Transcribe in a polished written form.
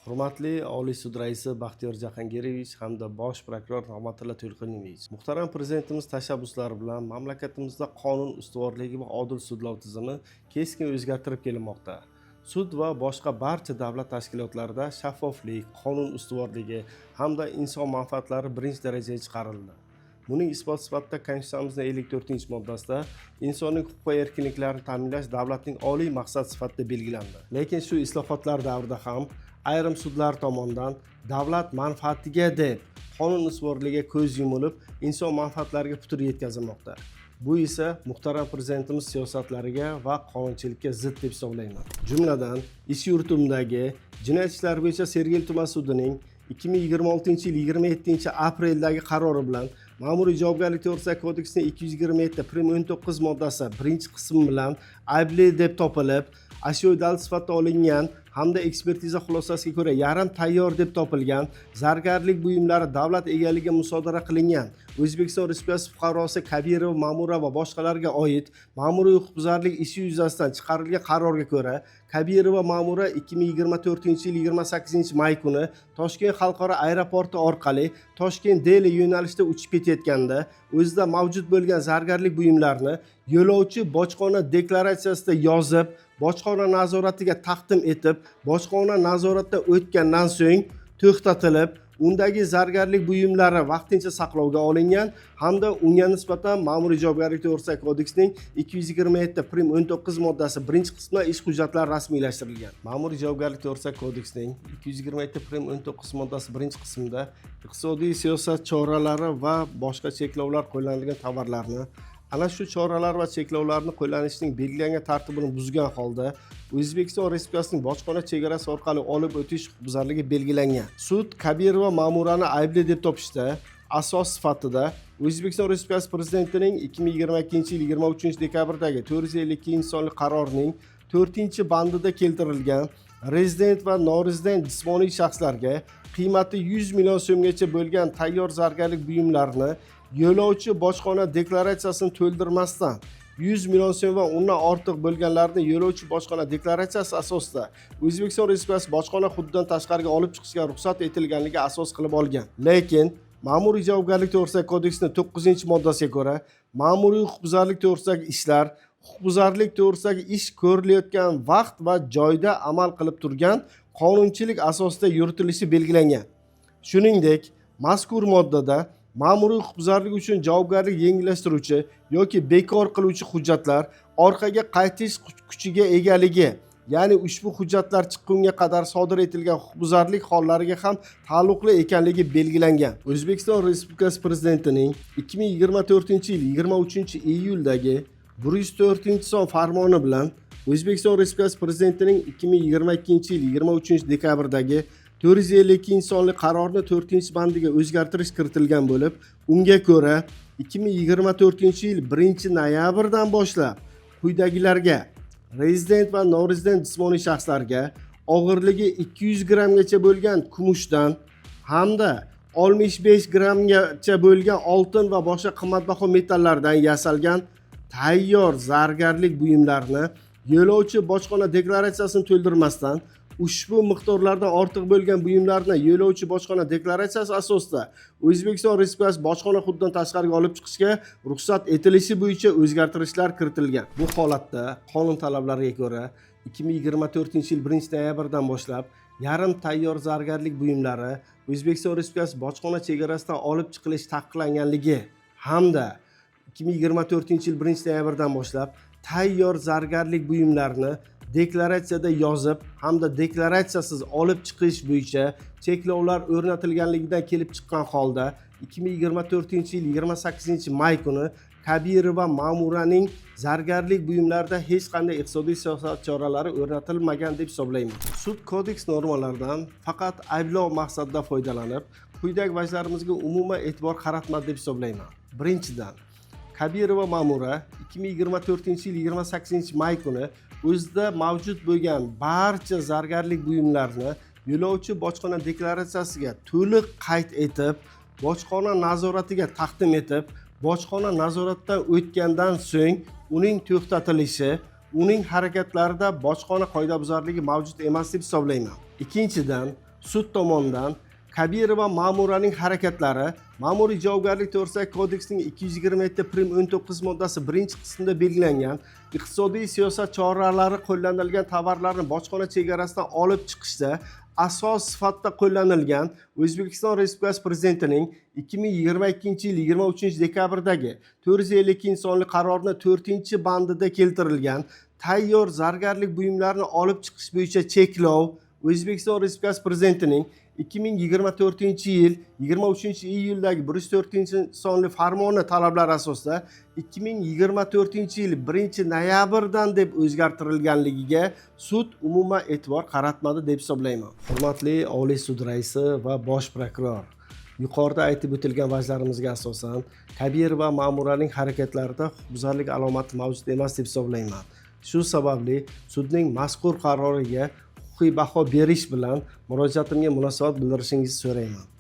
Hurmatli Oliy sud raisi Baxtiyor Jahangiriyevich hamda bosh prokuror Rahmatilla To'lqinovich. Muhtaram prezidentimiz tashabbuslari bilan mamlakatimizda qonun ustuvorligi va odil sudlov tizimi keskin o'zgartirib kelinmoqda. Sud va boshqa barcha davlat tashkilotlarida shaffoflik, qonun ustuvorligi hamda inson manfaatlari birinchi darajaga chiqarildi. Buning isbot sifatida Konstitutsiyamizning 54-moddasida insoniy huquq va erkinliklarini ta'minlash davlatning oliy maqsad sifatida belgilandi. Lekin shu islohotlar davrida ham ayrim sudlar tomonidan davlat manfaatiga deb qonun ustuvorligiga ko'z yumilib, inson manfaatlariga putur yetkazilmoqda. Bu esa muhtaram prezidentimiz siyosatlariga va qonunchilikka zid deb hisoblayman. Jumladan, ish yurtimdagi jinoyat ishlari bo'yicha Sergeli tuman sudining 2026-yil 27-apreldagi qarori bilan Ma'muriy javobgarlik to'g'risidagi kodeksning 227 moddasi 1-qismi bilan aybli deb topilib, ashyoviy dalil sifatida olingan hamda ekspertiza xulosasiga ko'ra yarim tayyor deb topilgan zargarlik buyumlari davlat egaligiga musodara qilingan O'zbekiston Respublikasi fuqarosi Kabirova Ma'mura va boshqalarga oid ma'muriy huquqbuzarlik ishi yuzasidan chiqarilgan qarorga ko'ra Kabirova Ma'mura 2024-yil 28-may kuni Toshkent xalqaro aeroporti orqali Toshkent Deli yo'nalishida uchib ketayotganda o'zida mavjud bo'lgan zargarlik buyumlarini yo'lovchi bojxona deklaratsiyasida yozib, bojxona nazoratiga taqdim etib, bojxona nazoratidan o'tgandan so'ng to'xtatilib, undagi zargarlik buyumlari vaqtincha saqlovga olingan hamda unga nisbatan Ma'muriy javobgarlik to'g'risidagi kodeksning 227 moddasi 1-qismida ish hujjatlari rasmiylashtirilgan. Ma'muriy javobgarlik to'g'risidagi kodeksning 227 moddasi 1-qismida iqtisodiy siyosat choralari va boshqa cheklovlar qo'llanilgan tovarlarni ana shu choralar va cheklovlarni qo'llanishning belgilangan tartibini buzgan holda O'zbekiston Respublikasining bojxona chegarasi orqali olib o'tish huquqbuzarligi belgilangan. Sud Kabirova Ma'murani aybli deb topishda asos sifatida O'zbekiston Respublikasi Prezidentining 2022-yil 23-dekabrdagi 452-sonli qarorining 4-bandida keltirilgan rezident va norezident jismoniy shaxslarga qiymati 100 million so'mgacha bo'lgan tayyor zargarlik buyumlarini yo'lovchi bojxona deklaratsiyasini to'ldirmasdan 100 million so'm va undan ortiq bo'lganlarni yo'lovchi bojxona deklaratsiyasi asosida O'zbekiston Respublikasi bojxona hududidan tashqariga olib chiqishga ruxsat etilganligi asos qilib olgan. Lekin Ma'muriy javobgarlik to'g'risidagi kodeksning 9-moddasiga ko'ra, ma'muriy huquqbuzarlik to'g'risidagi ishlar huquqbuzarlik to'g'risidagi ish ko'rilayotgan vaqt va joyda amal qilib turgan qonunchilik asosida yuritilishi belgilangan. Shuningdek, mazkur moddada ma'muriy huquqbuzarlik uchun javobgarlik yengillashtiruvchi yoki bekor qiluvchi hujjatlar orqaga qaytish kuchiga egaligi, ya'ni ushbu hujjatlar chiqqunga qadar sodir etilgan huquqbuzarlik hollariga ham taalluqli ekanligi belgilangan. O'zbekiston Respublikasi Prezidentining 2024-yil 23-iyuldagi 104-son farmoni bilan O'zbekiston Respublikasi Prezidentining 2022-yil 23-dekabrdagi 452-sonli qarorni 4-bandiga o'zgartirish kiritilgan bo'lib, unga ko'ra 2024-yil 1-noyabrdan boshlab quyidagilarga rezident va norezident jismoniy shaxslarga og'irligi 200 grammgacha bo'lgan kumushdan hamda 65 grammgacha bo'lgan oltin va boshqa qimmatbaho metallardan yasalgan tayyor zargarlik buyumlarini yo'lovchi bojxona deklaratsiyasini to'ldirmasdan ushbu miqdorlardan ortiq bo'lgan buyumlarni yo'lovchi bojxona deklaratsiyasi asosida O'zbekiston Respublikasi bojxona hududidan tashqariga olib chiqishga ruxsat etilishi bo'yicha o'zgartirishlar kiritilgan. Bu holatda qonun talablariga ko'ra 2024-yil 1-noyabrdan boshlab yarim tayyor zargarlik buyumlari O'zbekiston Respublikasi bojxona chegarasidan olib chiqilishi taqiqlanganligi hamda 2024-yil 1-noyabrdan boshlab tayyor zargarlik buyumlarini deklaratsiyada yozib hamda deklaratsiyasiz olib chiqish bo'yicha cheklovlar o'rnatilganligidan kelib chiqqan holda 2024-yil 28-may kuni Kabirova Ma'muraning zargarlik buyumlarida hech qanday iqtisodiy siyosat choralari o'rnatilmagan deb hisoblayman. Sud kodeks normalaridan faqat ayblov maqsadida foydalanib, quyidagi vajlarimizga umuman e'tibor qaratmadi deb hisoblayman. Birinchidan, Kabirova Ma'mura 2024-yil 28-may kuni o'zida mavjud bo'lgan barcha zargarlik buyumlarini yo'lovchi bojxona deklaratsiyasiga to'liq qayd etib, bojxona nazoratiga taqdim etib, bojxona nazoratidan o'tgandan so'ng uning to'xtatilishi, uning harakatlarida bojxona qoidabuzarligi mavjud emas deb hisoblayman. Ikkinchidan, sud tomonidan Kabirova Ma'muraning harakatlari Ma'muriy javobgarlik to'g'risidagi kodeksning 227-19 moddasi 1-qismida belgilangan iqtisodiy siyosat choralari qo'llanilgan tovarlarni bojxona chegarasidan olib chiqishda asos sifatida qo'llanilgan O'zbekiston Respublikasi Prezidentining 2022-yil 23-dekabrdagi 452-sonli qarorining 4-bandida keltirilgan tayyor zargarlik buyumlarini olib chiqish bo'yicha cheklov O'zbekiston Respublikasi Prezidentining 2024-yil 23-iyuldagi 104-sonli farmoni talablari asosida 2024-yil 1-noyabrdan deb o'zgartirilganligiga sud umuman e'tibor qaratmadi deb hisoblayman. Hurmatli Oliy sud raisi va bosh prokuror, yuqorida aytib o'tilgan vajlarimizga asosan Kabirova Ma'muraning harakatlarida huquqbuzarlik alomati mavjud emas deb hisoblayman. Shu sababli sudning mazkur qaroriga huquqiy baho berish bilan murojaatimga munosabat bildirishingizni so'rayman.